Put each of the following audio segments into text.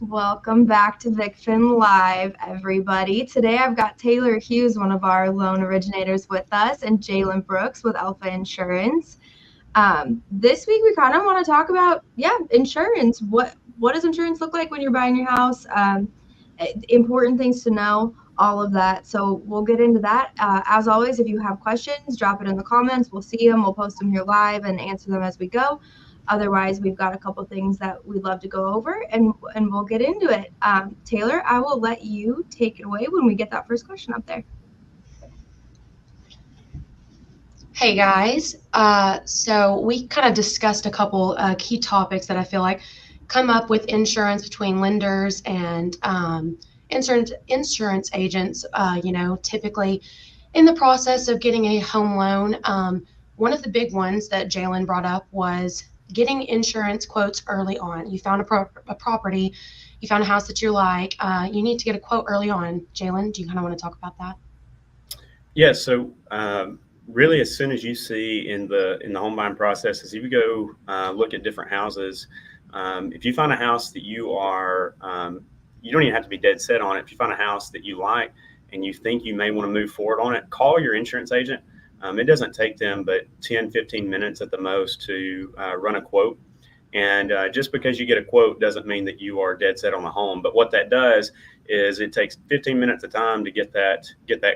Welcome back to VicFin Live, everybody. Today I've got Taylor Hughes, one of our loan originators, with us, and Jaylon Brooks with Alpha Insurance. This week we kind of want to talk about, insurance. What does insurance look like when you're buying your house? Important things to know, all of that. So we'll get into that. As always, if you have questions, drop it in the comments. We'll see them. We'll post them here live and answer them as we go. Otherwise, we've got a couple things that we'd love to go over, and we'll get into it. Taylor, I will let you take it away when we get that first question up there. Hey guys, so we kind of discussed a couple key topics that I feel like come up with insurance between lenders and insurance agents. Typically in the process of getting a home loan, one of the big ones that Jaylon brought up was getting insurance quotes early on. You found a property, you found a house that you like, you need to get a quote early on. Jaylon, do you kind of want to talk about that? Yeah, so really as soon as you see in the home buying process, is if you go look at different houses, if you find a house that you are, you don't even have to be dead set on it. If you find a house that you like and you think you may want to move forward on it, call your insurance agent. It doesn't take them but 10, 15 minutes at the most to run a quote. And just because you get a quote doesn't mean that you are dead set on a home. But what that does is it takes 15 minutes of time to get that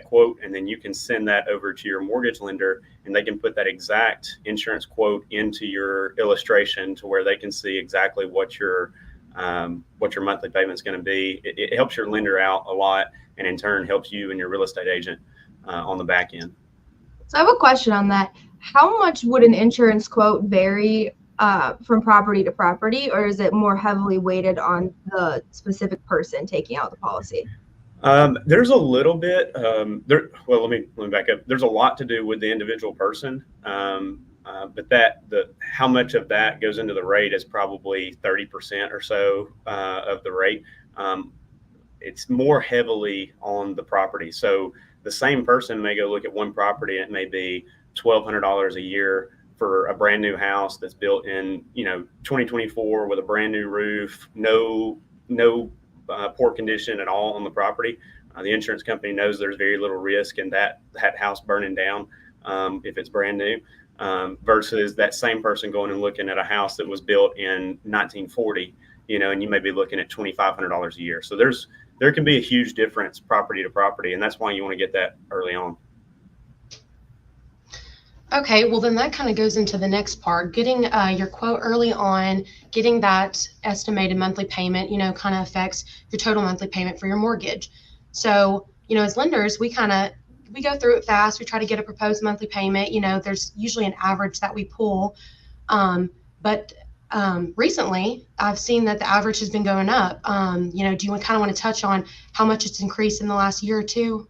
quote, and then you can send that over to your mortgage lender, and they can put that exact insurance quote into your illustration to where they can see exactly what your monthly payment is going to be. It helps your lender out a lot, and in turn helps you and your real estate agent on the back end. So I have a question on that. How much would an insurance quote vary from property to property, or is it more heavily weighted on the specific person taking out the policy? There's a little bit there. Well, let me back up. There's a lot to do with the individual person, but how much of that goes into the rate is probably 30% or so of the rate. It's more heavily on the property. So the same person may go look at one property, and it may be $1,200 a year for a brand new house that's built in 2024 with a brand new roof, no poor condition at all on the property. The insurance company knows there's very little risk in that house burning down if it's brand new, versus that same person going and looking at a house that was built in 1940, and you may be looking at $2,500 a year. So there can be a huge difference property to property, and that's why you want to get that early on. Okay, well then that kind of goes into the next part, getting your quote early on, getting that estimated monthly payment, kind of affects your total monthly payment for your mortgage. So, as lenders, we go through it fast. We try to get a proposed monthly payment. There's usually an average that we pull. But recently I've seen that the average has been going up. Do you kind of want to touch on how much it's increased in the last year or two?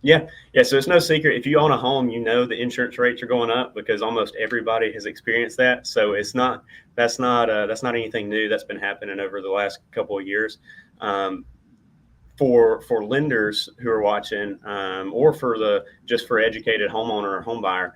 Yeah. So it's no secret. If you own a home, the insurance rates are going up because almost everybody has experienced that. So that's not anything new. That's been happening over the last couple of years. For lenders who are watching, or for educated homeowner or home buyer,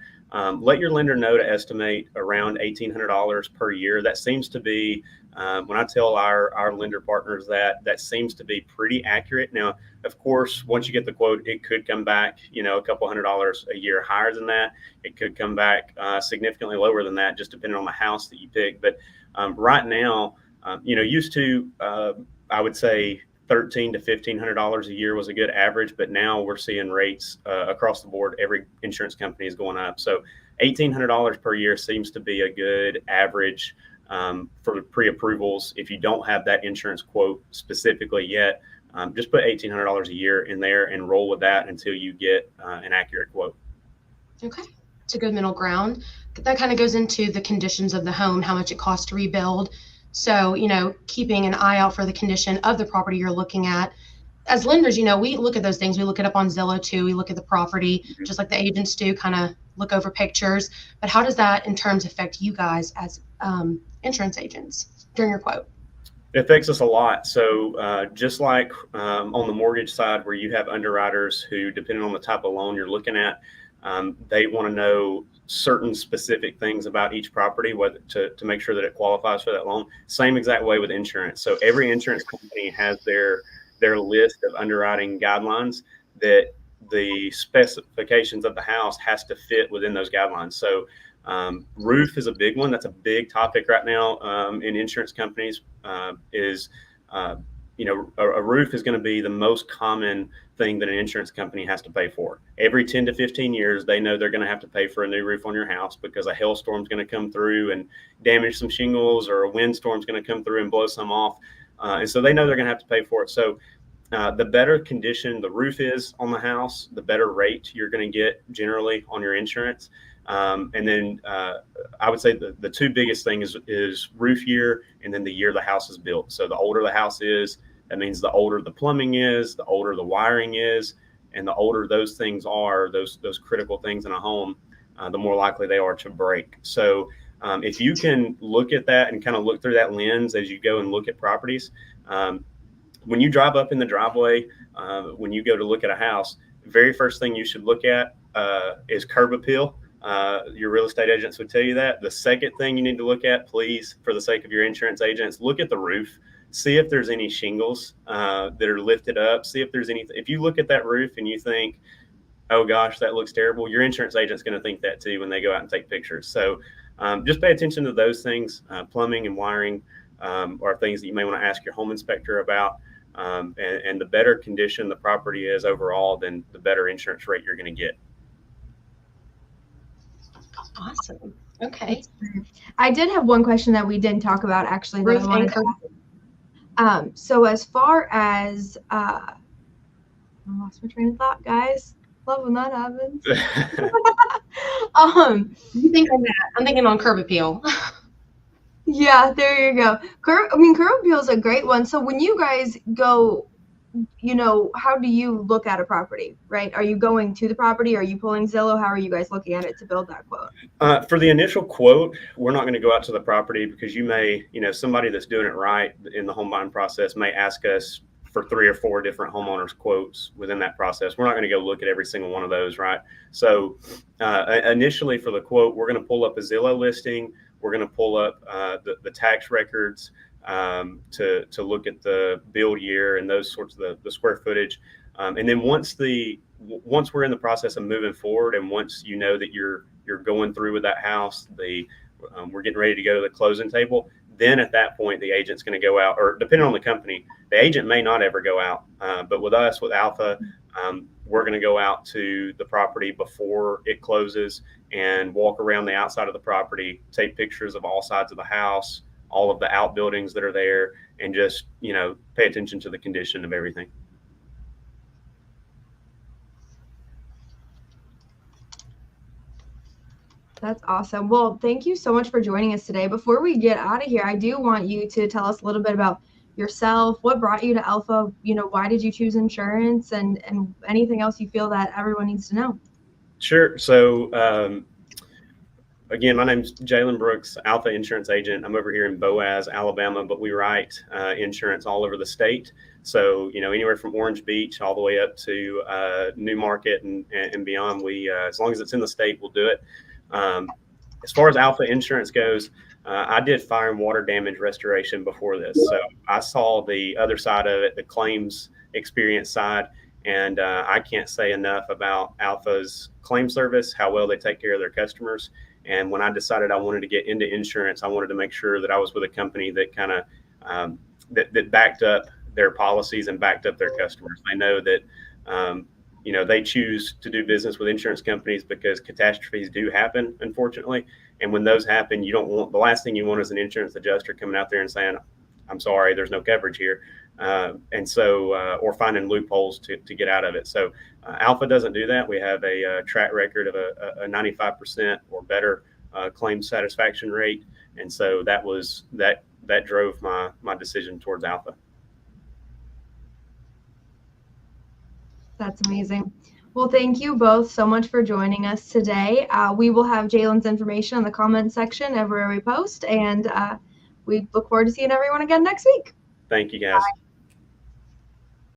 let your lender know to estimate around $1,800 per year. That seems to be, when I tell our lender partners that seems to be pretty accurate. Now, of course, once you get the quote, it could come back, a couple $100 a year higher than that. It could come back significantly lower than that, just depending on the house that you pick. But right now, used to, I would say $1,300 to $1,500 a year was a good average, but now we're seeing rates across the board. Every insurance company is going up. So $1,800 per year seems to be a good average for the pre-approvals. If you don't have that insurance quote specifically yet, just put $1,800 a year in there and roll with that until you get an accurate quote. Okay, it's a good middle ground. That kind of goes into the conditions of the home, how much it costs to rebuild. So, keeping an eye out for the condition of the property you're looking at. As lenders, we look at those things. We look it up on Zillow too. We look at the property, just like the agents do, kind of look over pictures. But how does that in terms affect you guys as insurance agents during your quote? It affects us a lot. So just like on the mortgage side, where you have underwriters who, depending on the type of loan you're looking at, they want to know certain specific things about each property, whether to make sure that it qualifies for that loan. Same exact way with insurance. So every insurance company has their list of underwriting guidelines that the specifications of the house has to fit within those guidelines. So roof is a big one. That's a big topic right now in insurance companies. A roof is going to be the most common thing that an insurance company has to pay for. Every 10 to 15 years, they know they're going to have to pay for a new roof on your house because a hailstorm is going to come through and damage some shingles, or a windstorm is going to come through and blow some off. And so they know they're going to have to pay for it. So the better condition the roof is on the house, the better rate you're going to get generally on your insurance. And then I would say the two biggest things is roof year and then the year the house is built. So the older the house is, that means the older the plumbing is, the older the wiring is, and the older those things are, those critical things in a home, the more likely they are to break. So if you can look at that and kind of look through that lens as you go and look at properties, when you drive up in the driveway, when you go to look at a house, the very first thing you should look at is curb appeal. Your real estate agents would tell you that. The second thing you need to look at, please, for the sake of your insurance agents, look at the roof. See if there's any shingles that are lifted up. See if there's anything. If you look at that roof and you think, oh gosh, that looks terrible, your insurance agent's going to think that too when they go out and take pictures. So just pay attention to those things. Plumbing and wiring are things that you may want to ask your home inspector about. And the better condition the property is overall, then the better insurance rate you're going to get. Awesome. Okay. I did have one question that we didn't talk about actually. Roof that I wanted and to ask. So as far as I lost my train of thought, guys. Love when that happens. You think on that? I'm thinking on curb appeal. Yeah, there you go. Curb appeal is a great one. So when you guys go, how do you look at a property, right? Are you going to the property? Are you pulling Zillow? How are you guys looking at it to build that quote? For the initial quote, we're not going to go out to the property because you may, somebody that's doing it right in the home buying process may ask us for 3 or 4 different homeowners quotes within that process. We're not going to go look at every single one of those, right? So initially for the quote, we're going to pull up a Zillow listing. We're going to pull up the tax records to look at the build year and those sorts of the square footage. And then once we're in the process of moving forward, and once you know that you're going through with that house, we're getting ready to go to the closing table, then at that point the agent's going to go out, or depending on the company, the agent may not ever go out. But with us, with Alpha, we're going to go out to the property before it closes and walk around the outside of the property, take pictures of all sides of the house, all of the outbuildings that are there, and just, pay attention to the condition of everything. That's awesome. Well, thank you so much for joining us today. Before we get out of here, I do want you to tell us a little bit about yourself. What brought you to Alpha? Why did you choose insurance, and anything else you feel that everyone needs to know? Sure. So, again, my name's Jaylon Brooks, Alpha Insurance Agent. I'm over here in Boaz, Alabama, but we write insurance all over the state. So, anywhere from Orange Beach all the way up to New Market and beyond. We, as long as it's in the state, we'll do it. As far as Alpha Insurance goes, I did fire and water damage restoration before this. So I saw the other side of it, the claims experience side. And I can't say enough about Alpha's claim service, how well they take care of their customers. And when I decided I wanted to get into insurance, I wanted to make sure that I was with a company that kind of that backed up their policies and backed up their customers. I know that they choose to do business with insurance companies because catastrophes do happen, unfortunately. And when those happen, the last thing you want is an insurance adjuster coming out there and saying, I'm sorry, there's no coverage here. Or finding loopholes to get out of it. So Alpha doesn't do that. We have a track record of a 95% or better claim satisfaction rate. And so that drove my decision towards Alpha. That's amazing. Well, thank you both so much for joining us today. We will have Jaylon's information in the comment section everywhere we post, and we look forward to seeing everyone again next week. Thank you, guys. Bye.